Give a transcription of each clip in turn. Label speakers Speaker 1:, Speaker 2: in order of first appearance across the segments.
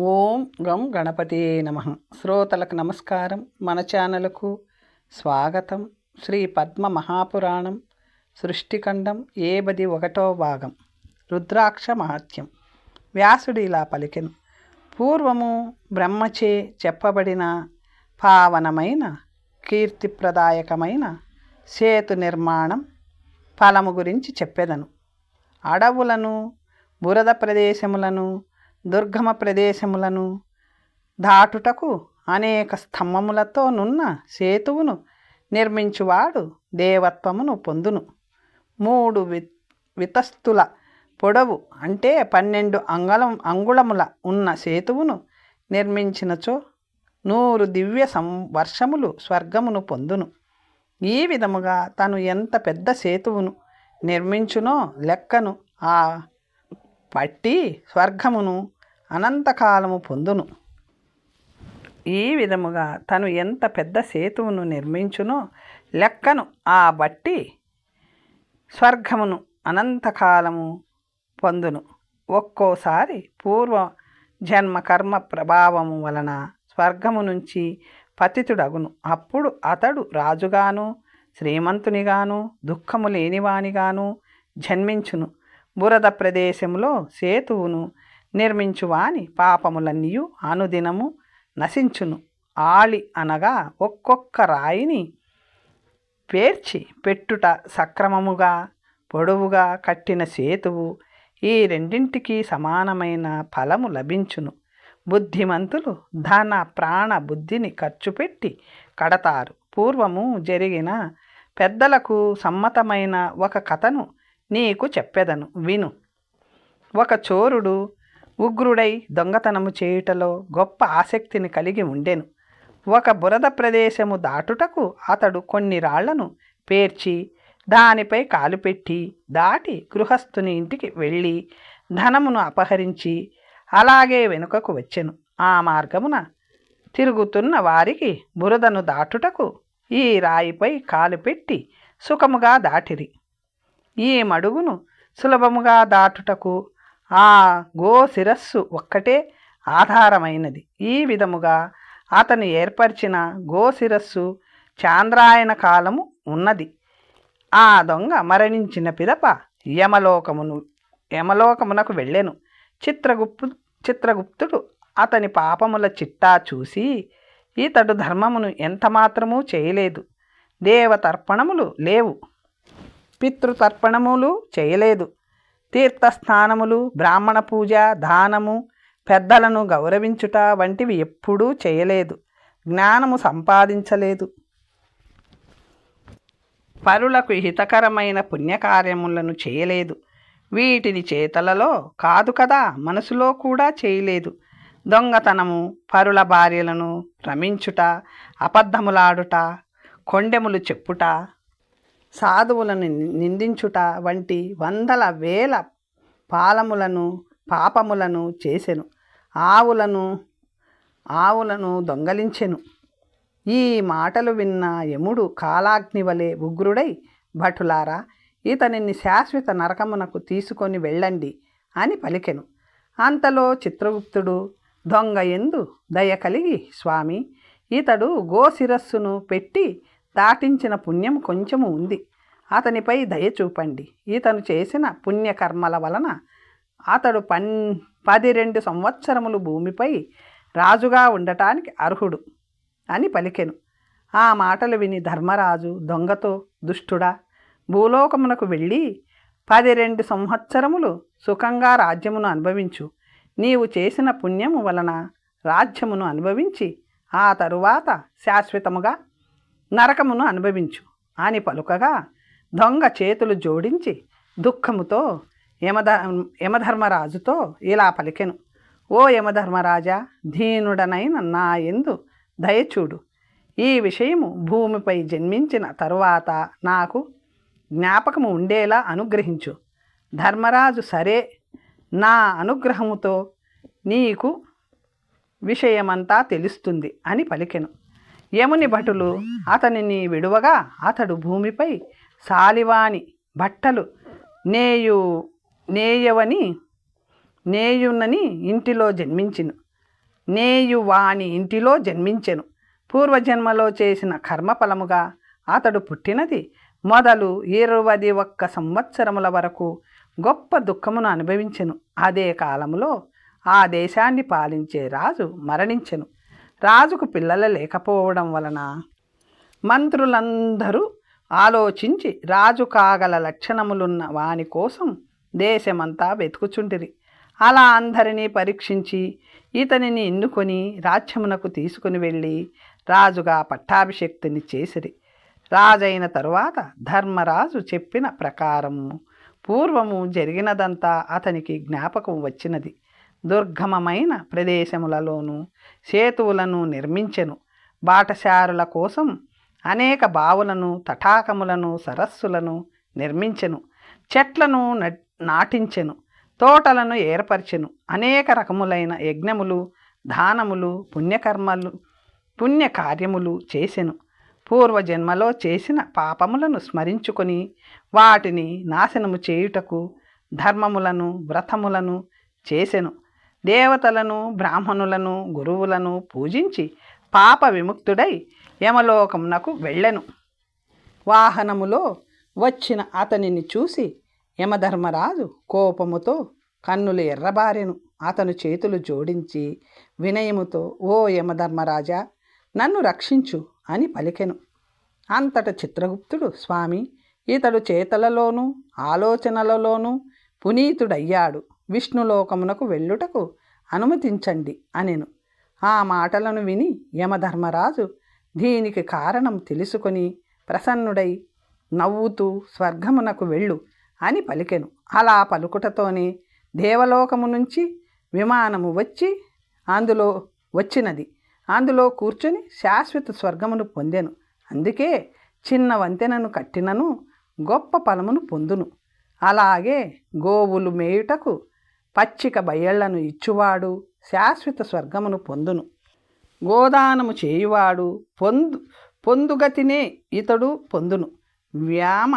Speaker 1: ఓం గం గణపతియే నమః. శ్రోతలకు నమస్కారం. మన ఛానల్కు స్వాగతం. శ్రీ పద్మ మహాపురాణం సృష్టిఖండం 71వ భాగం రుద్రాక్ష మహత్యం. వ్యాసుడు ఇలా పలికెను. పూర్వము బ్రహ్మచే చెప్పబడిన పావనమైన కీర్తిప్రదాయకమైన సేతు నిర్మాణం ఫలము గురించి చెప్పెదను. అడవులను, బురద ప్రదేశములను, దుర్గమ ప్రదేశములను దాటుటకు అనేక స్తంభములతో నున్న సేతువును నిర్మించువాడు దేవత్వమును పొందును. 3 వితస్తుల పొడవు అంటే 12 అంగుళముల ఉన్న సేతువును నిర్మించినచో 100 దివ్య సంవర్షములు స్వర్గమును పొందును. ఈ విధముగా తను ఎంత పెద్ద సేతువును నిర్మించునో లెక్కను ఆ పట్టి స్వర్గమును అనంతకాలము పొందును. ఈ విధముగా తను ఎంత పెద్ద సేతువును నిర్మించునో లెక్కను ఆ బట్టి స్వర్గమును అనంతకాలము పొందును. ఒక్కోసారి పూర్వ జన్మ కర్మ ప్రభావము వలన స్వర్గము నుంచి పతితుడగును. అప్పుడు అతడు రాజుగాను, శ్రీమంతునిగాను, దుఃఖము లేనివానిగాను జన్మించును. బురద ప్రదేశంలో సేతువును నిర్మించువాని పాపములన్నీయు అనుదినము నశించును. ఆళి అనగా ఒక్కొక్క రాయిని పేర్చి పెట్టుట సక్రమముగా పొడవుగా కట్టిన సేతువు. ఈ రెండింటికి సమానమైన ఫలము లభించును. బుద్ధిమంతులు ధన ప్రాణ బుద్ధిని ఖర్చు పెట్టి కడతారు. పూర్వము జరిగిన పెద్దలకు సమ్మతమైన ఒక కథను నీకు చెప్పెదను విను. ఒక చోరుడు ఉగ్రుడై దొంగతనము చేయుటలో గొప్ప ఆసక్తిని కలిగి ఉండెను. ఒక బురద ప్రదేశము దాటుటకు అతడు కొన్ని రాళ్లను పేర్చి దానిపై కాలు పెట్టి దాటి గృహస్థుని ఇంటికి వెళ్ళి ధనమును అపహరించి అలాగే వెనుకకు వచ్చెను. ఆ మార్గమున తిరుగుతున్న వారికి బురదను దాటుటకు ఈ రాయిపై కాలు పెట్టి సుఖముగా దాటిరి. ఈ మడుగును సులభముగా దాటుటకు ఆ గో శిరస్సు ఒక్కటే ఆధారమైనది. ఈ విధముగా అతను ఏర్పరిచిన గో శిరస్సు చాంద్రాయణ కాలము ఉన్నది. ఆ దొంగ మరణించిన పిదప యమలోకమునకు వెళ్ళెను. చిత్రగుప్తుడు అతని పాపముల చిట్టా చూసి ఇతడు ధర్మమును ఎంతమాత్రమూ చేయలేదు. దేవతర్పణములు లేవు, పితృతర్పణములు చేయలేదు, తీర్థస్నానములు, బ్రాహ్మణ పూజ, దానము, పెద్దలను గౌరవించుట వంటివి ఎప్పుడూ చేయలేదు. జ్ఞానము సంపాదించలేదు. పరులకు హితకరమైన పుణ్యకార్యములను చేయలేదు. వీటిని చేతలలో కాదు కదా, మనసులో కూడా చేయలేదు. దొంగతనము, పరుల భార్యలను రమించుట, అబద్ధములాడుట, కొండెములు చెప్పుట, సాధువులను నిందించుట వంటి వందల వేల పాపములను చేసెను. ఆవులను దొంగలించెను. ఈ మాటలు విన్న యముడు కాలాగ్ని వలె ఉగ్రుడై, భటులారా, ఇతనిని శాశ్వత నరకమునకు తీసుకొని వెళ్ళండి అని పలికెను. అంతలో చిత్రగుప్తుడు దొంగ యందు దయ కలిగి, స్వామి, ఇతడు గోశిరస్సును పెట్టి దాటించిన పుణ్యం కొంచెము ఉంది. అతనిపై దయ చూపండి. ఇతను చేసిన పుణ్యకర్మల వలన అతడు 12 సంవత్సరములు భూమిపై రాజుగా ఉండటానికి అర్హుడు అని పలికెను. ఆ మాటలు విని ధర్మరాజు దొంగతో, దుష్టుడా, భూలోకమునకు వెళ్ళి 12 సంవత్సరములు సుఖంగా రాజ్యమును అనుభవించు. నీవు చేసిన పుణ్యము వలన రాజ్యమును అనుభవించి ఆ తరువాత శాశ్వతముగా నరకమును అనుభవించు అని పలుకగా దొంగ చేతులు జోడించి దుఃఖముతో యమధర్మరాజుతో ఇలా పలికెను. ఓ యమధర్మరాజా, దీనుడనైన నా యందు దయచూడు. ఈ విషయము భూమిపై జన్మించిన తరువాత నాకు జ్ఞాపకము ఉండేలా అనుగ్రహించు. ధర్మరాజు సరే, నా అనుగ్రహముతో నీకు విషయమంతా తెలుస్తుంది అని పలికెను. యముని భటులు అతనిని విడువగా అతడు భూమిపై సాలివాని బట్టలు నేయునని ఇంటిలో జన్మించిను. నేయు వాని ఇంటిలో జన్మించెను. పూర్వజన్మలో చేసిన కర్మఫలముగా అతడు పుట్టినది మొదలు 21 సంవత్సరముల వరకు గొప్ప దుఃఖమును అనుభవించెను. అదే కాలములో ఆ దేశాన్ని పాలించే రాజు మరణించెను. రాజుకు పిల్లలు లేకపోవడం వలన మంత్రులందరూ ఆలోచించి రాజు కాగల లక్షణములున్న వాని కోసం దేశమంతా వెతుకుచుంటిరి. అలా అందరినీ పరీక్షించి ఇతనిని ఎన్నుకొని రాజ్యమునకు తీసుకుని వెళ్ళి రాజుగా పట్టాభిషేక్తుని చేసిరి. రాజైన తరువాత ధర్మరాజు చెప్పిన ప్రకారము పూర్వము జరిగినదంతా అతనికి జ్ఞాపకం వచ్చినది. దుర్గమమైన ప్రదేశములలోనూ సేతువులను నిర్మించెను. బాటసారుల కోసం అనేక బావులను, తటాకములను, సరస్సులను నిర్మించెను. చెట్లను నాటించెను. తోటలను ఏర్పరిచెను. అనేక రకములైన యజ్ఞములు, దానములు, పుణ్యకార్యములు చేసెను. పూర్వజన్మలో చేసిన పాపములను స్మరించుకొని వాటిని నాశనము చేయుటకు ధర్మములను, వ్రతములను చేసెను. దేవతలను, బ్రాహ్మణులను, గురువులను పూజించి పాప విముక్తుడై యమలోకమునకు వెళ్ళెను. వాహనములో వచ్చిన అతనిని చూసి యమధర్మరాజు కోపముతో కన్నులు ఎర్రబారెను. అతను చేతులు జోడించి వినయముతో, ఓ యమధర్మరాజా, నన్ను రక్షించు అని పలికెను. అంతట చిత్రగుప్తుడు, స్వామి, ఇతడు చేతలలోనూ ఆలోచనలలోనూ పునీతుడయ్యాడు. విష్ణులోకమునకు వెళ్ళుటకు అనుమతించండి అనెను. ఆ మాటలను విని యమధర్మరాజు దీనికి కారణం తెలుసుకొని ప్రసన్నుడై నవ్వుతూ స్వర్గమునకు వెళ్ళు అని పలికెను. అలా పలుకుటతోనే దేవలోకము నుంచి విమానము వచ్చినది. అందులో కూర్చొని శాశ్వత స్వర్గమును పొందెను. అందుకే చిన్న వంతెనను కట్టినను గొప్ప ఫలమును పొందును. అలాగే గోవులు మేయుటకు పచ్చిక బయళ్లను ఇచ్చువాడు శాశ్వత స్వర్గమును పొందును. గోదానము చేయువాడు పొందుగతినే ఇతడు పొందును. వ్యామ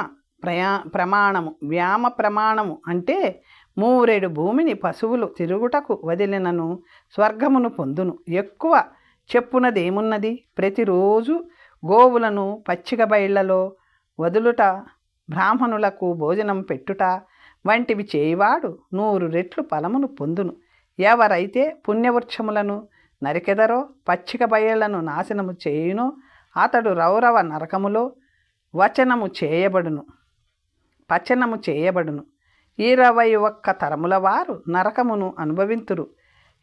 Speaker 1: ప్రమాణము అంటే 3 భూమిని పశువులు తిరుగుటకు వదిలినను స్వర్గమును పొందును. ఎక్కువ చెప్పునదేమున్నది? ప్రతిరోజు గోవులను పచ్చిక బయళ్లలో వదులుట, బ్రాహ్మణులకు భోజనం పెట్టుట వంటివి చేయువాడు 100 రెట్లు ఫలమును పొందును. ఎవరైతే పుణ్యవృక్షములను నరికెదరో, పచ్చిక బయళ్లను నాశనము చేయునో అతడు రౌరవ నరకములో పచనము చేయబడును. 21 తరముల వారు నరకమును అనుభవింతురు.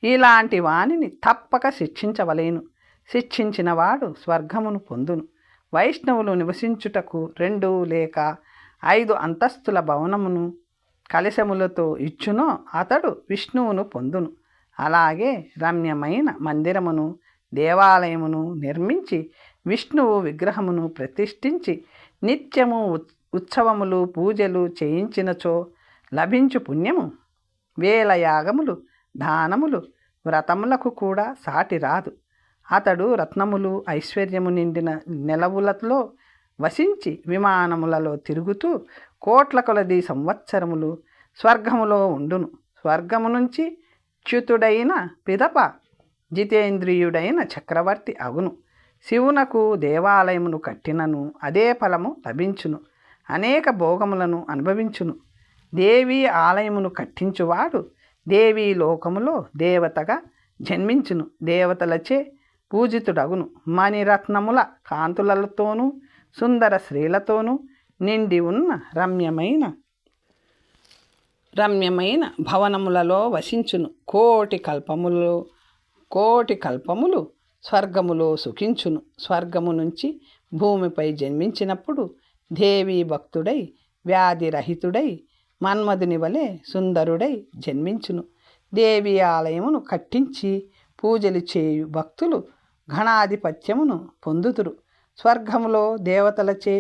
Speaker 1: ఇలాంటి వానిని తప్పక శిక్షించవలేను. శిక్షించిన వాడు స్వర్గమును పొందును. వైష్ణవులు నివసించుటకు 2 లేక 5 అంతస్తుల భవనమును కలశములతో ఇచ్చునో అతడు విష్ణువును పొందును. అలాగే రమ్యమైన మందిరమును, దేవాలయమును నిర్మించి విష్ణువు విగ్రహమును ప్రతిష్ఠించి నిత్యము ఉత్సవములు, పూజలు చేయించినచో లభించు పుణ్యము 1000 యాగములు, దానములు, వ్రతములకు కూడా సాటి రాదు. అతడు రత్నములు, ఐశ్వర్యము నిండిన నెలవులలో వసించి విమానములలో తిరుగుతూ కోట్ల కొలది సంవత్సరములు స్వర్గములో ఉండును. స్వర్గము నుంచి చ్యుతుడైన పిదప జితేంద్రియుడైన చక్రవర్తి అగును. శివునకు దేవాలయమును కట్టినను అదే ఫలము లభించును. అనేక భోగములను అనుభవించును. దేవీ ఆలయమును కట్టించువాడు దేవీ లోకములో దేవతగా జన్మించును. దేవతలచే పూజితుడగును. మణిరత్నముల కాంతులతోనూ సుందర స్త్రీలతోనూ నిండి ఉన్న రమ్యమైన భవనములలో వసించును. కోటి కల్పములు స్వర్గములో సుఖించును. స్వర్గము నుంచి భూమిపై జన్మించినప్పుడు దేవీ భక్తుడై వ్యాధిరహితుడై మన్మధుని వలె సుందరుడై జన్మించును. దేవి ఆలయమును కట్టించి పూజలు చేయు భక్తులు ఘనాధిపత్యమును పొందుతురు. స్వర్గములో దేవతలచే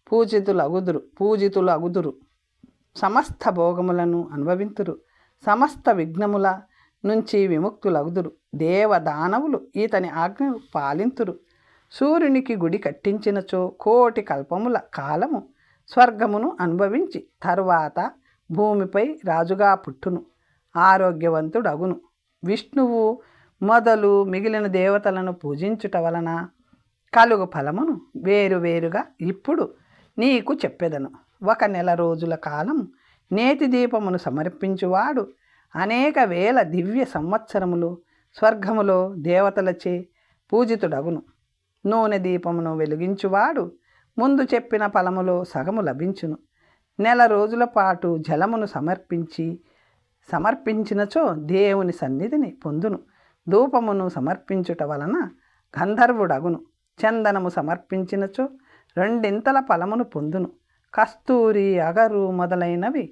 Speaker 1: పూజితులగుదురు. సమస్త భోగములను అనుభవింతురు. సమస్త విఘ్నముల నుంచి విముక్తులగుదురు. దేవదానవులు ఈతని ఆజ్ఞను పాలింతురు. సూర్యునికి గుడి కట్టించినచో 1,000,000 కల్పముల కాలము స్వర్గమును అనుభవించి తరువాత భూమిపై రాజుగా పుట్టును. ఆరోగ్యవంతుడగును. విష్ణువు మొదలు మిగిలిన దేవతలను పూజించుట వలన కలుగు ఫలమును వేరువేరుగా ఇప్పుడు నీకు చెప్పెదను. 1 నెల రోజుల కాలం నేతి దీపమును సమర్పించువాడు అనేక వేల దివ్య సంవత్సరములు స్వర్గములో దేవతలచే పూజితుడగును. నూనె దీపమును వెలిగించువాడు ముందు చెప్పిన ఫలములో సగము లభించును. నెల రోజుల పాటు జలమును సమర్పించినచో దేవుని సన్నిధిని పొందును. ధూపమును సమర్పించుట వలన గంధర్వుడగును. చందనము సమర్పించినచో 2 ఫలమును పొందును. కస్తూరి, అగరు మొదలైనవి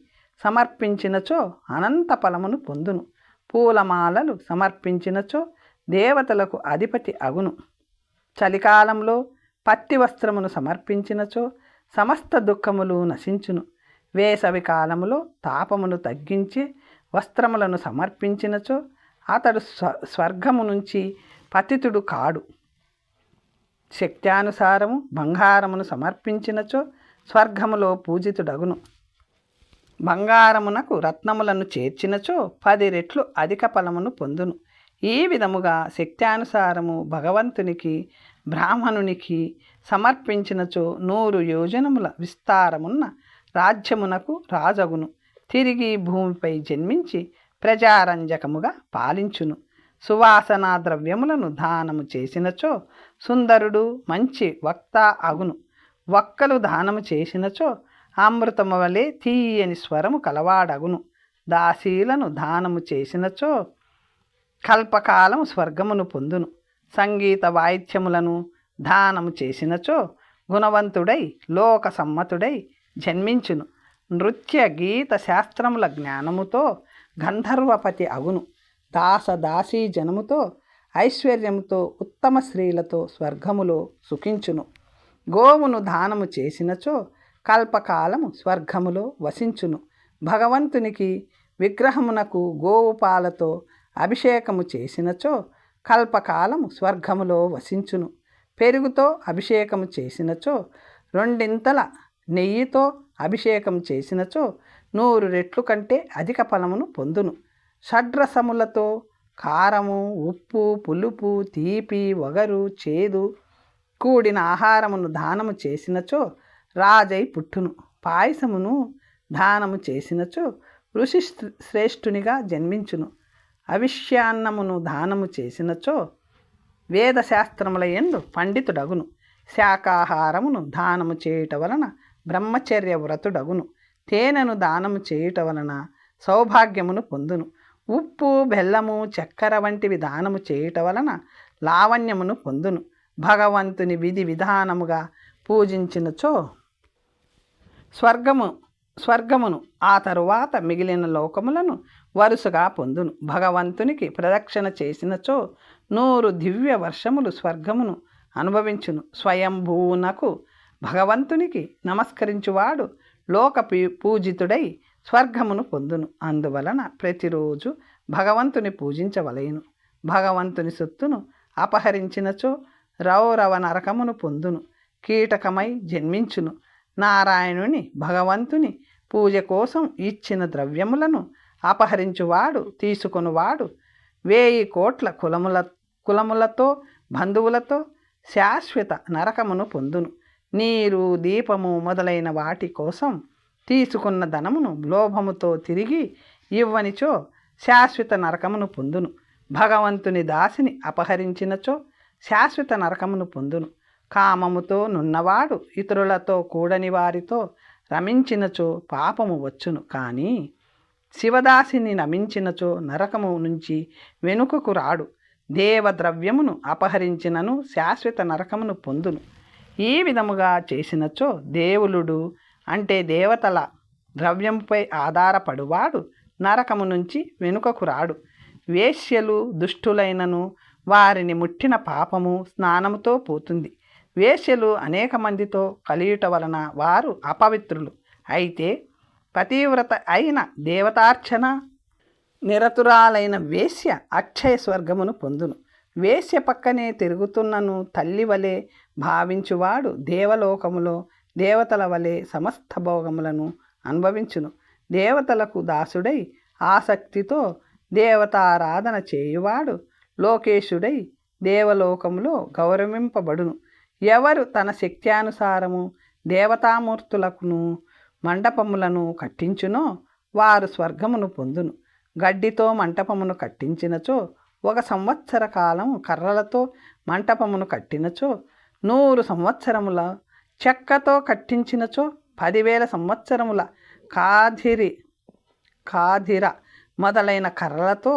Speaker 1: సమర్పించినచో అనంత ఫలమును పొందును. పూలమాలలు సమర్పించినచో దేవతలకు అధిపతి అగును. చలికాలంలో పత్తి వస్త్రమును సమర్పించినచో సమస్త దుఃఖములు నశించును. వేసవి కాలములో తాపమును తగ్గించే వస్త్రములను సమర్పించినచో అతడు స్వర్గము నుంచి పతితుడు కాడు. శక్త్యానుసారము బంగారమును సమర్పించినచో స్వర్గములో పూజితుడగును. బంగారమునకు రత్నములను చేర్చినచో 10 రెట్లు అధిక ఫలమును పొందును. ఈ విధముగా శక్త్యానుసారము భగవంతునికి బ్రాహ్మణునికి సమర్పించినచో 100 యోజనముల విస్తారమున్న రాజ్యమునకు రాజగును. తిరిగి భూమిపై జన్మించి ప్రజారంజకముగా పాలించును. సువాసనా ద్రవ్యములను దానము చేసినచో సుందరుడు మంచి వక్త అగును. వక్కలు దానము చేసినచో అమృతము వలె తీయని స్వరము కలవాడగును. దాసీలను దానము చేసినచో కల్పకాలము స్వర్గమును పొందును. సంగీత వాయిద్యములను దానము చేసినచో గుణవంతుడై లోక సమ్మతుడై జన్మించును. నృత్య గీత శాస్త్రముల జ్ఞానముతో గంధర్వపతి అగును. దాసదాసీ జనముతో ఐశ్వర్యముతో ఉత్తమ స్త్రీలతో స్వర్గములో సుఖించును. గోవును దానము చేసినచో కల్పకాలము స్వర్గములో వసించును. భగవంతునికి విగ్రహమునకు గోవు పాలతో అభిషేకము చేసినచో కల్పకాలము స్వర్గములో వసించును. పెరుగుతో అభిషేకము చేసినచో 2 నెయ్యితో అభిషేకం చేసినచో 100 రెట్లు కంటే అధిక ఫలమును పొందును. షడ్రసములతో కారము, ఉప్పు, పులుపు, తీపి, వగరు, చేదు కూడిన ఆహారమును దానము చేసినచో రాజై పుట్టును. పాయసమును దానము చేసినచో ఋషి శ్రేష్ఠునిగా జన్మించును. అవిష్యాన్నమును దానము చేసినచో వేదశాస్త్రముల యందు పండితుడగును. శాకాహారమును దానము చేయుట వలన బ్రహ్మచర్య వ్రతుడగును. తేనెను దానము చేయుట వలన సౌభాగ్యమును పొందును. ఉప్పు, బెల్లము, చక్కెర వంటివి దానము చేయుట వలన లావణ్యమును పొందును. భగవంతుని విధి విధానముగా పూజించినచో స్వర్గమును ఆ తరువాత మిగిలిన లోకములను వరుసగా పొందును. భగవంతునికి ప్రదక్షిణ చేసినచో 100 దివ్య వర్షములు స్వర్గమును అనుభవించును. స్వయంభూనకు భగవంతునికి నమస్కరించువాడు లోక పూజితుడై స్వర్గమును పొందును. అందువలన ప్రతిరోజు భగవంతుని పూజించవలెను. భగవంతుని సొత్తును అపహరించినచో రౌరవ నరకమును పొందును. కీటకమై జన్మించును. నారాయణుని భగవంతుని పూజ కోసం ఇచ్చిన ద్రవ్యములను అపహరించువాడు తీసుకొనువాడు 1000 కోట్ల కులములతో బంధువులతో శాశ్వత నరకమును పొందును. నీరు, దీపము మొదలైన వాటి కోసం తీసుకున్న ధనమును లోభముతో తిరిగి ఇవ్వనిచో శాశ్వత నరకమును పొందును. భగవంతుని దాసిని అపహరించినచో శాశ్వత నరకమును పొందును. కామముతో నున్నవాడు ఇతరులతో కూడని వారితో రమించినచో పాపము వచ్చును. కానీ శివదాసిని నమించినచో నరకము నుంచి వెనుకకు రాడు. దేవద్రవ్యమును అపహరించినను శాశ్వత నరకమును పొందును. ఈ విధముగా చేసినచో దేవులుడు అంటే దేవతల ద్రవ్యంపై ఆధారపడువాడు నరకము నుంచి వెనుకకు రాడు. వేశ్యలు దుష్టులైనను వారిని ముట్టిన పాపము స్నానముతో పోతుంది. వేశ్యలు అనేక మందితో కలియుట వలన వారు అపవిత్రులు. అయితే పతివ్రత అయిన దేవతార్చన నిరతురాలైన వేశ్య అక్షయ స్వర్గమును పొందును. వేశ్య పక్కనే తిరుగుతున్నను తల్లి వలె భావించువాడు దేవలోకములో దేవతల వలె సమస్త భోగములను అనుభవించును. దేవతలకు దాసుడై ఆసక్తితో దేవతారాధన చేయువాడు లోకేశుడై దేవలోకములో గౌరవింపబడును. ఎవరు తన శక్త్యానుసారము దేవతామూర్తులకును మండపములను కట్టించునో వారు స్వర్గమును పొందును. గడ్డితో మంటపమును కట్టించినచో 1 సంవత్సర కాలం, కర్రలతో మంటపమును కట్టినచో 100 సంవత్సరముల, చెక్కతో కట్టించినచో 10,000 సంవత్సరముల, కాధిర మొదలైన కర్రలతో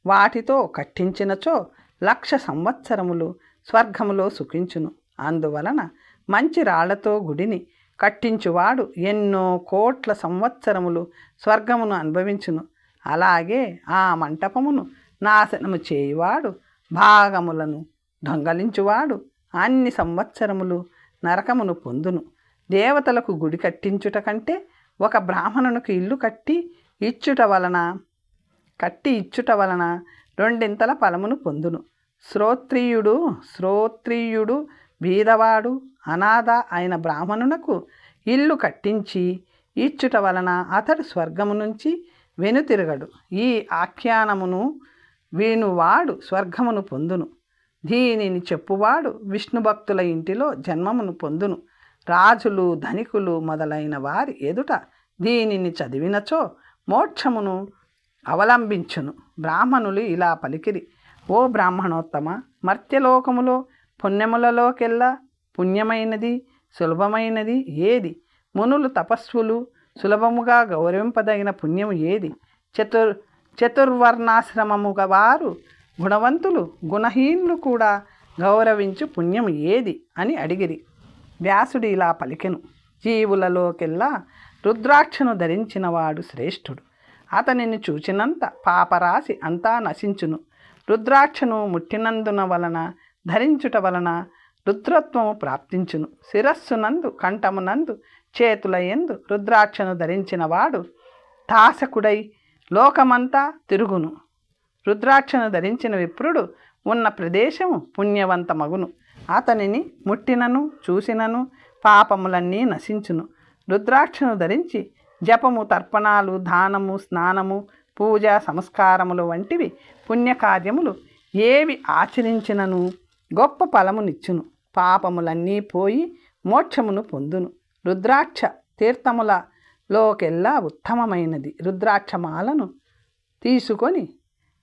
Speaker 1: వాటితో కట్టించినచో 1,00,000 సంవత్సరములు స్వర్గములో సుఖించును. అందువలన మంచి రాళ్లతో గుడిని కట్టించువాడు ఎన్నో కోట్ల సంవత్సరములు స్వర్గమును అనుభవించును. అలాగే ఆ మంటపమును నాశనము చేయువాడు, భాగములను దొంగలించువాడు అన్ని సంవత్సరములు నరకమును పొందును. దేవతలకు గుడి కట్టించుట కంటే ఒక బ్రాహ్మణునికి ఇల్లు కట్టి ఇచ్చుట వలన 2 ఫలమును పొందును. శ్రోత్రియుడు బీదవాడు అనాథ అయిన బ్రాహ్మణునకు ఇల్లు కట్టించి ఇచ్చుట వలన అతడు స్వర్గము నుంచి వెనుతిరగడు. ఈ ఆఖ్యానమును వినువాడు స్వర్గమును పొందును. దీనిని చెప్పువాడు విష్ణు భక్తుల ఇంటిలో జన్మమును పొందును. రాజులు, ధనికులు మొదలైన వారి ఎదుట దీనిని చదివినచో మోక్షమును అవలంబించును. బ్రాహ్మణులు ఇలా పలికిరి: ఓ బ్రాహ్మణోత్తమ, మర్త్యలోకములో పుణ్యములలోకెల్లా పుణ్యమైనది, సులభమైనది ఏది? మునులు, తపస్సులు సులభముగా గౌరవింపదగిన పుణ్యము ఏది? చతుర్వర్ణాశ్రమముగా వారు గుణవంతులు, గుణహీనులు కూడా గౌరవించు పుణ్యము ఏది అని అడిగిరి. వ్యాసుడు ఇలా పలికెను: జీవులలోకెల్లా రుద్రాక్షను ధరించినవాడు శ్రేష్ఠుడు. అతనిని చూచినంత పాపరాశి అంతా నశించును. రుద్రాక్షను ముట్టినందున వలన, ధరించుట వలన రుద్రత్వము ప్రాప్తించును. శిరస్సునందు, కంఠమునందు, చేతులయందు రుద్రాక్షను ధరించినవాడు తాసకుడై లోకమంతా తిరుగును. రుద్రాక్షను ధరించిన విప్రుడు ఉన్న ప్రదేశము పుణ్యవంతమగును. అతనిని ముట్టినను చూసినను పాపములన్నీ నశించును. రుద్రాక్షను ధరించి జపము, తర్పణాలు, దానము, స్నానము, పూజ, సంస్కారములు వంటివి పుణ్యకార్యములు ఏవి ఆచరించినను గొప్ప ఫలమునిచ్చును. పాపములన్నీ పోయి మోక్షమును పొందును. రుద్రాక్ష తీర్థములలోకెల్లా ఉత్తమమైనది. రుద్రాక్షమాలను తీసుకొని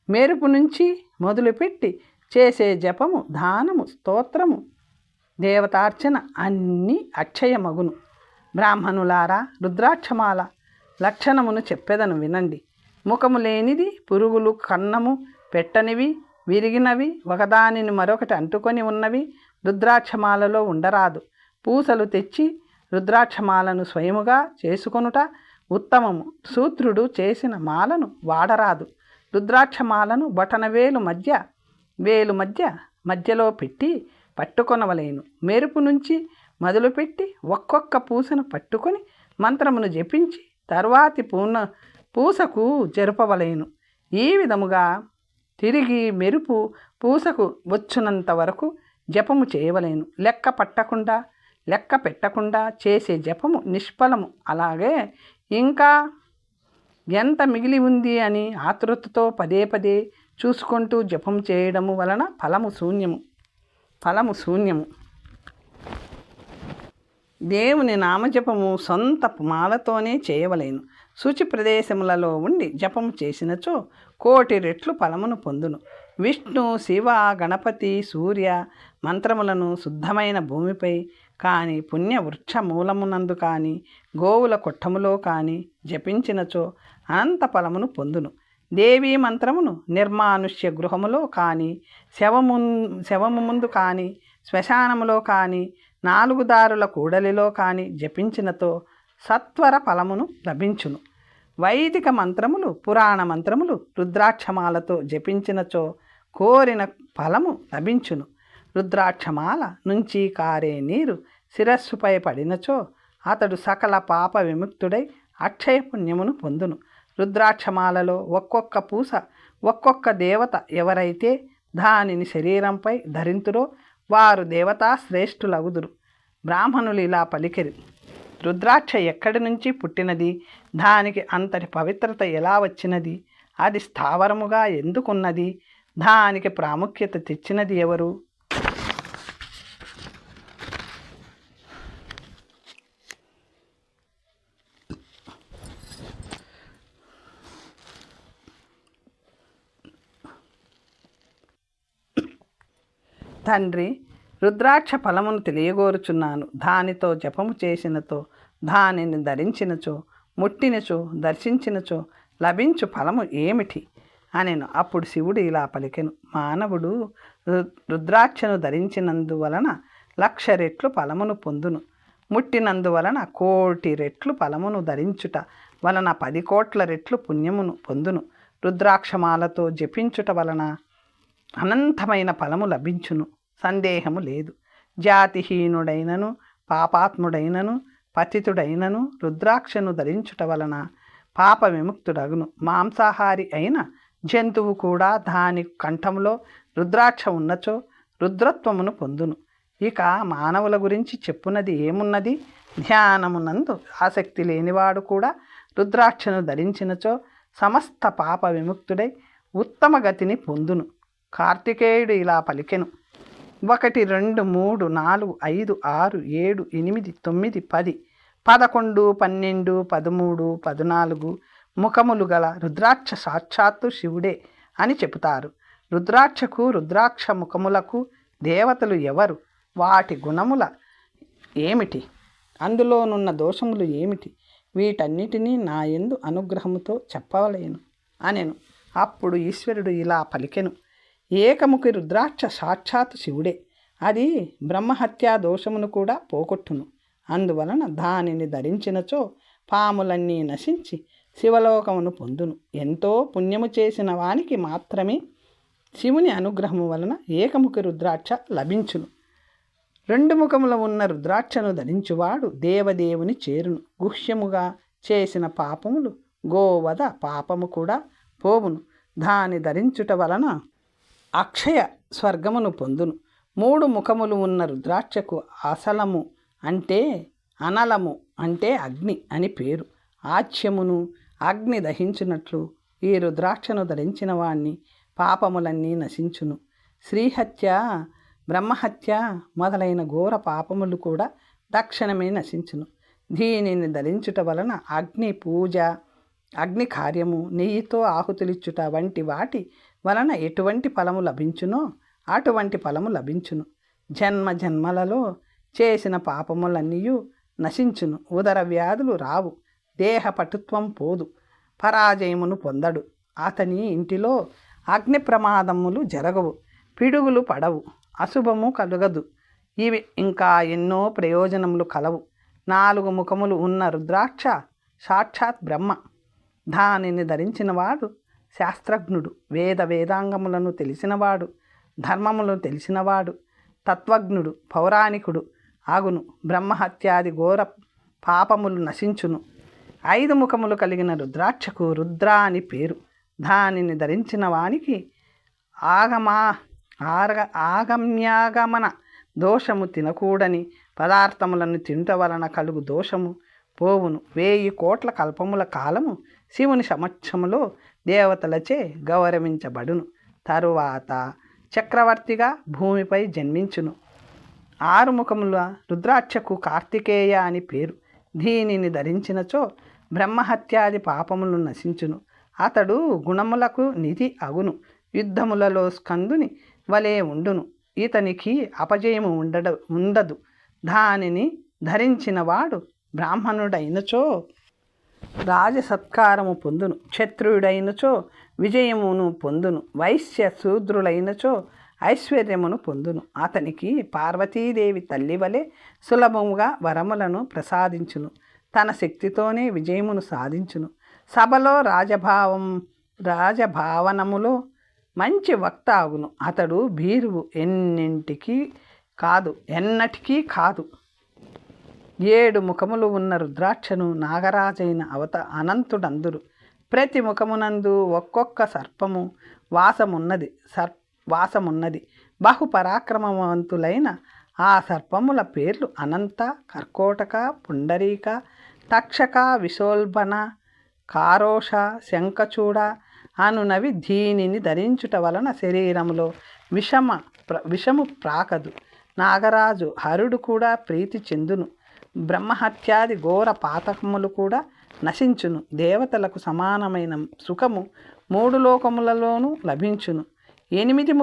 Speaker 1: మెరుపు నుంచి మొదలుపెట్టి చేసే జపము, దానము, స్తోత్రము, దేవతార్చన అన్నీ అక్షయమగును. బ్రాహ్మణులారా, రుద్రాక్షమాల లక్షణమును చెప్పెదను వినండి. ముఖము లేనిది, పురుగులు కన్నము పెట్టనివి, విరిగినవి, ఒకదానిని మరొకటి అంటుకొని ఉన్నవి రుద్రాక్షమాలలో ఉండరాదు. పూసలు తెచ్చి రుద్రాక్షమాలను స్వయముగా చేసుకొనుట ఉత్తమము. శూద్రుడు చేసిన మాలను వాడరాదు. రుద్రాక్షమాలను బొటనవేలు మధ్యలో పెట్టి పట్టుకొనవలేను. మెరుపు నుంచి మొదలుపెట్టి ఒక్కొక్క పూసను పట్టుకొని మంత్రమును జపించి తర్వాతి పూసకు జరుపవలేను. ఈ విధముగా తిరిగి మెరుపు పూసకు వచ్చునంత వరకు జపము చేయవలేను. లెక్క పెట్టకుండా చేసే జపము నిష్ఫలము. అలాగే ఇంకా ఎంత మిగిలి ఉంది అని ఆతృతతో పదే చూసుకుంటూ జపం చేయడము వలన ఫలము శూన్యము. దేవుని నామజపము సొంత మాలతోనే చేయవలేను. శుచి ప్రదేశములలో ఉండి జపము చేసినచో 1,000,000 రెట్లు ఫలమును పొందును. విష్ణు, శివ, గణపతి, సూర్య మంత్రములను శుద్ధమైన భూమిపై కానీ, పుణ్యవృక్ష మూలమునందు కానీ, గోవుల కొట్టములో కానీ జపించినచో అనంత ఫలమును పొందును. దేవీ మంత్రమును నిర్మానుష్య గృహములో కానీ, శవము ముందు కానీ, శ్మశానములో కానీ, 4 దారుల కూడలిలో కానీ జపించినతో సత్వర ఫలమును లభించును. వైదిక మంత్రములు, పురాణ మంత్రములు రుద్రాక్షమాలతో జపించినచో కోరిన ఫలము లభించును. రుద్రాక్షమాల నుంచి కారే నీరు శిరస్సుపై పడినచో అతడు సకల పాప విముక్తుడై అక్షయ పుణ్యమును పొందును. రుద్రాక్షమాలలో ఒక్కొక్క పూస, ఒక్కొక్క దేవత ఎవరైతే దానిని శరీరంపై ధరింతురో వారు దేవతా శ్రేష్ఠులగుదురు. బ్రాహ్మణులు ఇలా పలికిరి: రుద్రాక్ష ఎక్కడి నుంచి పుట్టినది? దానికి అంతటి పవిత్రత ఎలా వచ్చినది? అది స్థావరముగా ఎందుకున్నది? దానికి ప్రాముఖ్యత తెచ్చినది ఎవరు? తండ్రి, రుద్రాక్ష ఫలమును తెలియగోరుచున్నాను. దానితో జపము చేసినతో, దానిని ధరించినచో, ముట్టినచో, దర్శించినచో లభించు ఫలము ఏమిటి అనెను. అప్పుడు శివుడు ఇలా పలికెను. మానవుడు రుద్రాక్షను ధరించినందువలన 1,00,000 రెట్లు ఫలమును పొందును. ముట్టినందువలన 1,00,00,000 రెట్లు ఫలమును ధరించుట వలన 10 కోట్ల రెట్లు పుణ్యమును పొందును. రుద్రాక్షమాలతో జపించుట వలన అనంతమైన ఫలము లభించును, సందేహము లేదు. జాతిహీనుడైనను పాపాత్ముడైనను పతితుడైనను రుద్రాక్షను ధరించుట వలన పాప విముక్తుడగును. మాంసాహారి అయిన జంతువు కూడా దాని కంఠంలో రుద్రాక్ష ఉన్నచో రుద్రత్వమును పొందును. ఇక మానవుల గురించి చెప్పున్నది ఏమున్నది? ధ్యానమునందు ఆసక్తి లేనివాడు కూడా రుద్రాక్షను ధరించినచో సమస్త పాప విముక్తుడై ఉత్తమ గతిని పొందును. కార్తికేయుడు ఇలా పలికెను. 1 2 3 4 5 6 7 8 9 10 11 12 13 14 ముఖములు గల రుద్రాక్ష సాక్షాత్తు శివుడే అని చెబుతారు. రుద్రాక్షకు రుద్రాక్ష ముఖములకు దేవతలు ఎవరు? వాటి గుణముల ఏమిటి? అందులోనున్న దోషములు ఏమిటి? వీటన్నిటినీ నా యందు అనుగ్రహముతో చెప్పవలేను అనెను. అప్పుడు ఈశ్వరుడు ఇలా పలికెను. ఏకముఖి రుద్రాక్ష సాక్షాత్ శివుడే. అది బ్రహ్మహత్యా దోషమును కూడా పోగొట్టును. అందువలన దానిని ధరించినచో పాములన్నీ నశించి శివలోకమును పొందును. ఎంతో పుణ్యము చేసిన వానికి మాత్రమే శివుని అనుగ్రహము వలన ఏకముఖి రుద్రాక్ష లభించును. 2 ముఖముల ఉన్న రుద్రాక్షను ధరించువాడు దేవదేవుని చేరును. గుహ్యముగా చేసిన పాపములు గోవధ పాపము కూడా పోవును. దాని ధరించుట వలన అక్షయ స్వర్గమును పొందును. 3 ముఖములు ఉన్న రుద్రాక్షకు అసలము అంటే అనలము అంటే అగ్ని అని పేరు. ఆచ్యమును అగ్ని దహించినట్లు ఈ రుద్రాక్షను ధరించిన వాణ్ణి పాపములన్నీ నశించును. శ్రీహత్య, బ్రహ్మహత్య మొదలైన ఘోర పాపములు కూడా తక్షణమే నశించును. దీనిని ధరించుట వలన అగ్ని పూజ, అగ్ని కార్యము, నెయ్యితో ఆహుతులిచ్చుట వంటి వాటి వలన ఎటువంటి ఫలము లభించునో అటువంటి ఫలము లభించును. జన్మ జన్మలలో చేసిన పాపములన్నీ నశించును. ఉదర వ్యాధులు రావు. దేహ పటుత్వం పోదు. పరాజయమును పొందడు. అతని ఇంటిలో అగ్ని ప్రమాదములు జరగవు. పిడుగులు పడవు. అశుభము కలుగదు. ఇవి ఇంకా ఎన్నో ప్రయోజనములు కలవు. 4 ముఖములు ఉన్న రుద్రాక్ష సాక్షాత్ బ్రహ్మ. దానిని ధరించినవాడు శాస్త్రజ్ఞుడు, వేదాంగములను తెలిసినవాడు, ధర్మములను తెలిసినవాడు, తత్వజ్ఞుడు, పౌరాణికుడు ఆగును. బ్రహ్మహత్యాది ఘోర పాపములు నశించును. 5 ముఖములు కలిగిన రుద్రాక్షకు రుద్ర అని పేరు. దానిని ధరించిన వానికి ఆగమ్యాగమన దోషము, తినకూడని పదార్థములను తినుట వలన కలుగు దోషము పోవును. 1000 కోట్ల కల్పముల కాలము శివుని సమక్షములో దేవతలచే గౌరవించబడును. తరువాత చక్రవర్తిగా భూమిపై జన్మించును. 6 ముఖముల రుద్రాక్షకు కార్తికేయ అని పేరు. దీనిని ధరించినచో బ్రహ్మహత్యాది పాపములు నశించును. అతడు గుణములకు నిధి అగును. యుద్ధములలో స్కందుని వలె ఉండును. ఇతనికి అపజయము ఉండదు. దానిని ధరించినవాడు బ్రాహ్మణుడైనచో రాజసత్కారము పొందును. క్షత్రియుడైనచో విజయమును పొందును. వైశ్య శూద్రులైనచో ఐశ్వర్యమును పొందును. అతనికి పార్వతీదేవి తల్లి వలె సులభముగా వరములను ప్రసాదించును. తన శక్తితోనే విజయమును సాధించును. సభలో రాజభావనములో మంచి వక్త అగును. అతడు భీరువు ఎన్నటికీ కాదు. 7 ముఖములు ఉన్న రుద్రాక్షను నాగరాజైన అనంతుడందురు. ప్రతి ముఖమునందు ఒక్కొక్క సర్పము వాసమున్నది. బహుపరాక్రమవంతులైన ఆ సర్పముల పేర్లు అనంత, కర్కోటక, పుండరీక, తక్షక, విశోల్బన, కారోష, శంఖచూడ, అనునవి దీనిని ధరించుట వలన శరీరములో విషము ప్రాకదు. నాగరాజు హరుడు కూడా ప్రీతి చెందును. బ్రహ్మహత్యాది ఘోర పాతకములు కూడా నశించును. దేవతలకు సమానమైన సుఖము 3 లోకములలోనూ లభించును. 8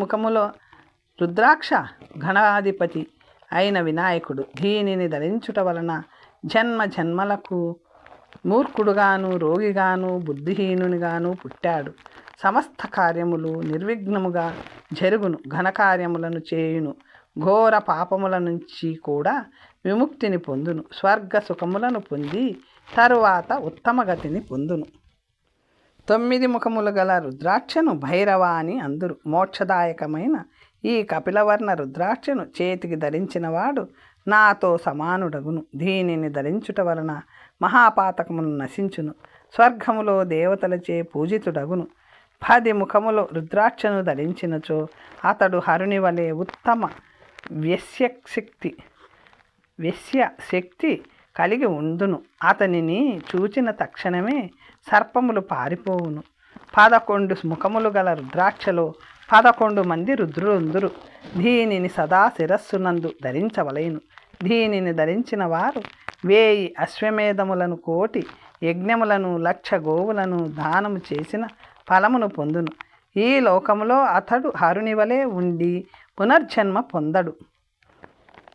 Speaker 1: ముఖముల రుద్రాక్ష గణాధిపతి అయిన వినాయకుడు. దీనిని ధరించుట వలన జన్మ జన్మలకు మూర్ఖుడుగాను, రోగిగాను, బుద్ధిహీనునిగాను పుట్టాడు. సమస్త కార్యములు నిర్విఘ్నముగా జరుగును. ఘనకార్యములను చేయును. ఘోర పాపముల నుంచి కూడా విముక్తిని పొందును. స్వర్గ సుఖములను పొంది తరువాత ఉత్తమ గతిని పొందును. 9 ముఖములు గల రుద్రాక్షను భైరవ అని అందురు. మోక్షదాయకమైన ఈ కపిలవర్ణ రుద్రాక్షను చేతికి ధరించినవాడు నాతో సమానుడగును. దీనిని ధరించుట వలన మహాపాతకమును నశించును. స్వర్గములో దేవతలచే పూజితుడగును. 10 ముఖములు రుద్రాక్షను ధరించినచో అతడు హరుని వలె ఉత్తమ వ్యస్యశక్తి కలిగి ఉండును. అతనిని చూచిన తక్షణమే సర్పములు పారిపోవును. 11 ముఖములు గల రుద్రాక్షలో 11 మంది రుద్రులుందురు. దీనిని సదా శిరస్సునందు ధరించవలెను. దీనిని ధరించిన వారు 1000 అశ్వమేధములను, 1,000 యజ్ఞములను, 1,00,000 గోవులను దానము చేసిన ఫలమును పొందును. ఈ లోకములో అతడు హరుని వలె ఉండి పునర్జన్మ పొందడు.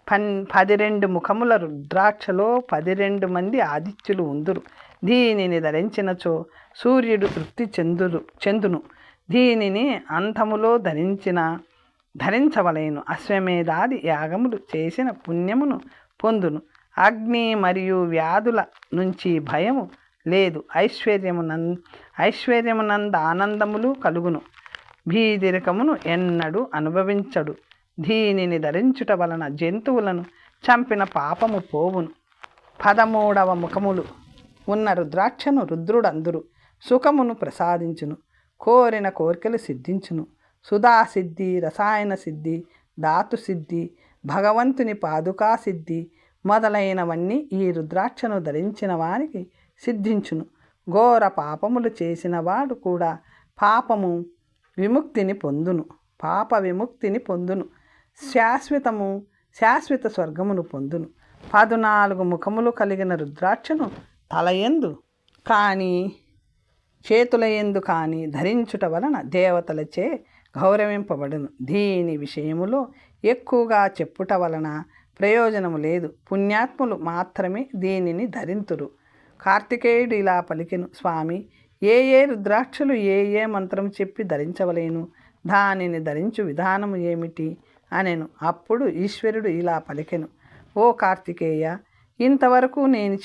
Speaker 1: 12 ముఖముల రుద్రాక్షలో 12 మంది ఆదిత్యులు ఉందురు. దీనిని ధరించినచో సూర్యుడు తృప్తి చెందును. దీనిని అంతములో ధరించవలెను. అశ్వమేధాది యాగములు చేసిన పుణ్యమును పొందును. అగ్ని మరియు వ్యాధుల నుంచి భయము లేదు. ఐశ్వర్యమునంద ఆనందములు కలుగును. భీదిరకమును ఎన్నడూ అనుభవించడు. దీనిని ధరించుట వలన జంతువులను చంపిన పాపము పోవును. 13వ ముఖములు ఉన్న రుద్రాక్షను రుద్రుడందురు. సుఖమును ప్రసాదించును. కోరిన కోరికలు సిద్ధించును. సుధాసిద్ధి, రసాయన సిద్ధి, ధాతు సిద్ధి, భగవంతుని పాదుకా సిద్ధి మొదలైనవన్నీ ఈ రుద్రాక్షను ధరించిన వారికి సిద్ధించును. ఘోర పాపములు చేసిన వాడు కూడా పాప విముక్తిని పొందును. శాశ్వత స్వర్గమును పొందును. 14 ముఖములు కలిగిన రుద్రాక్షను తలయందు కానీ చేతులయందు కానీ ధరించుట వలన దేవతలచే గౌరవింపబడును. దీని విషయములో ఎక్కువగా చెప్పుట వలన ప్రయోజనము లేదు. పుణ్యాత్ములు మాత్రమే దీనిని ధరింతురు. కార్తికేయుడు ఇలా పలికెను, స్వామి, ఏ రుద్రాక్షలు ఏ మంత్రం చెప్పి ధరించవలేను? దానిని ధరించు విధానము ఏమిటి అనెను. అప్పుడు ఈశ్వరుడు ఇలా పలికెను, ఓ కార్తికేయ, ఇంతవరకు నేను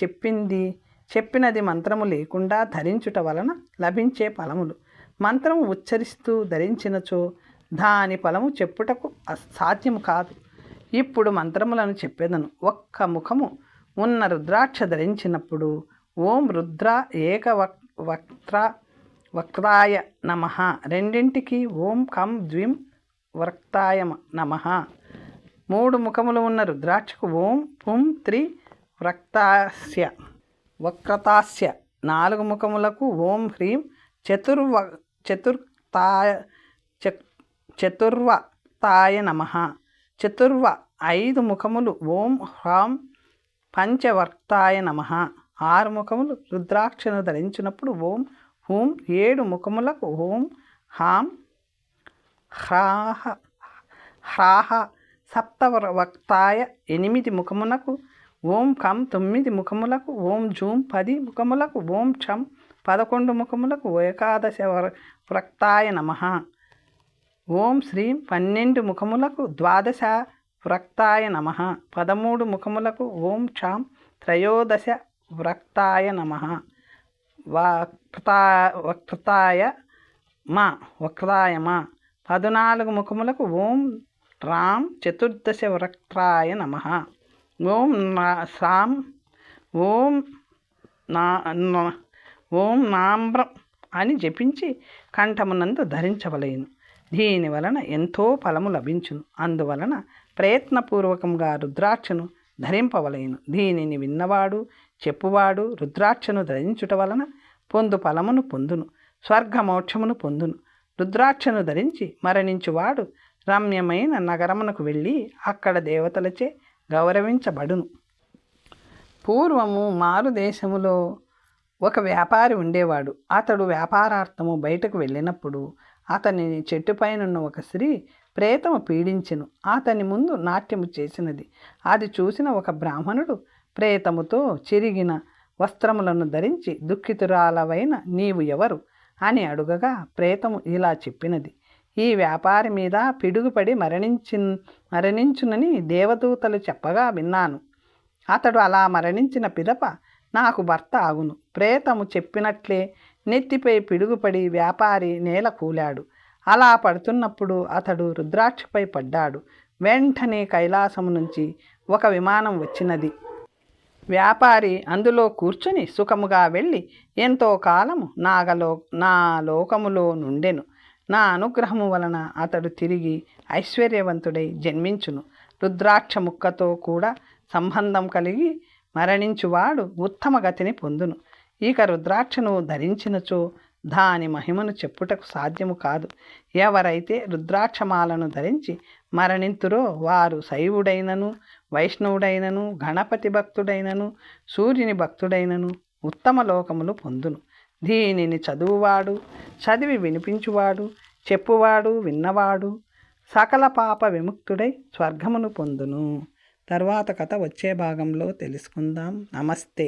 Speaker 1: చెప్పినది మంత్రము లేకుండా ధరించుట వలన లభించే ఫలములు. మంత్రము ఉచ్చరిస్తూ ధరించినచో దాని ఫలము చెప్పుటకు సాధ్యము కాదు. ఇప్పుడు మంత్రములను చెప్పేదను. 1 ముఖము ఉన్న రుద్రాక్ష ధరించినప్పుడు ఓం రుద్ర ఏక వక్త్రాయ నమః, రెండింటికి ఓం కం ద్విం వక్తాయ నమః. 3 ముఖములు ఉన్న రుద్రాక్షకు ఓం పుం త్రి వక్రతాస్య, 4 ముఖములకు ఓం హ్రీం చతుర్వక్తాయ నమః. 5 ముఖములు ఓం హ్రాం పంచవర్తాయ నమః. 6 ముఖములు రుద్రాక్షను ధరించినప్పుడు ఓం హూం. 7 ముఖములకు ఓం హాం హ్రాహ. సప్తవక్తాయ 8 ముఖములకు ఓం కం. 9 ముఖములకు ఓం జూం. 10 ముఖములకు ఓం ఛం. 11 ముఖములకు ఏకాదశ వక్తాయ నమః. ఓం శ్రీం. 12 ముఖములకు ద్వాదశ వక్తాయ నమః. 13 ముఖములకు ఓం ఛాం త్రయోదశ వక్తాయ నమః. వక్తాయ మా. 14 ముఖములకు ఓం రాం చతుర్దశ వక్తాయ నమః. ఓం సాం. ఓం నాంబ్రం అని జపించి కంఠమునందు ధరించవలేను. దీని వలన ఎంతో ఫలము లభించును. అందువలన ప్రయత్నపూర్వకంగా రుద్రాక్షను ధరింపవలేను. దీనిని విన్నవాడు చెప్పువాడు రుద్రాక్షను ధరించుట వలన పొందు ఫలమును పొందును, స్వర్గమోక్షమును పొందును. రుద్రాక్షను ధరించి మరణించువాడు రమ్యమైన నగరమునకు వెళ్ళి అక్కడ దేవతలచే గౌరవించబడును. పూర్వము మారుదేశములో ఒక వ్యాపారి ఉండేవాడు. అతడు వ్యాపారార్థము బయటకు వెళ్ళినప్పుడు అతనిని చెట్టుపైనున్న ఒక స్త్రీ ప్రేతము పీడించెను. అతని ముందు నాట్యము చేసినది. అది చూసిన ఒక బ్రాహ్మణుడు ప్రేతముతో చిరిగిన వస్త్రములను ధరించి, దుఃఖితురాలవైన నీవు ఎవరు అని అడుగగా ప్రేతము ఇలా చెప్పినది: ఈ వ్యాపారి మీద పిడుగుపడి మరణించునని దేవదూతలు చెప్పగా విన్నాను. అతడు అలా మరణించిన పిదప నాకు భర్త ఆగును. ప్రేతము చెప్పినట్లే నెత్తిపై పిడుగుపడి వ్యాపారి నేల కూలాడు. అలా పడుతున్నప్పుడు అతడు రుద్రాక్షపై పడ్డాడు. వెంటనే కైలాసము నుంచి ఒక విమానం వచ్చినది. వ్యాపారి అందులో కూర్చుని సుఖముగా వెళ్ళి ఎంతో కాలము నా లోకములో నుండెను. నా అనుగ్రహము వలన అతడు తిరిగి ఐశ్వర్యవంతుడై జన్మించును. రుద్రాక్ష ముక్కతో కూడా సంబంధం కలిగి మరణించువాడు ఉత్తమ గతిని పొందును. ఇక రుద్రాక్షను ధరించినచో దాని మహిమను చెప్పుటకు సాధ్యము కాదు. ఎవరైతే రుద్రాక్షమాలను ధరించి మరణింతురో వారు శైవుడైనను, వైష్ణవుడైనను, గణపతి భక్తుడైనను, సూర్యుని భక్తుడైనను ఉత్తమ లోకములు పొందును. దీనిని చదువువాడు, చదివి వినిపించువాడు, చెప్పువాడు, విన్నవాడు సకల పాప విముక్తుడై స్వర్గమును పొందును. తర్వాత కథ వచ్చే భాగంలో తెలుసుకుందాం. నమస్తే.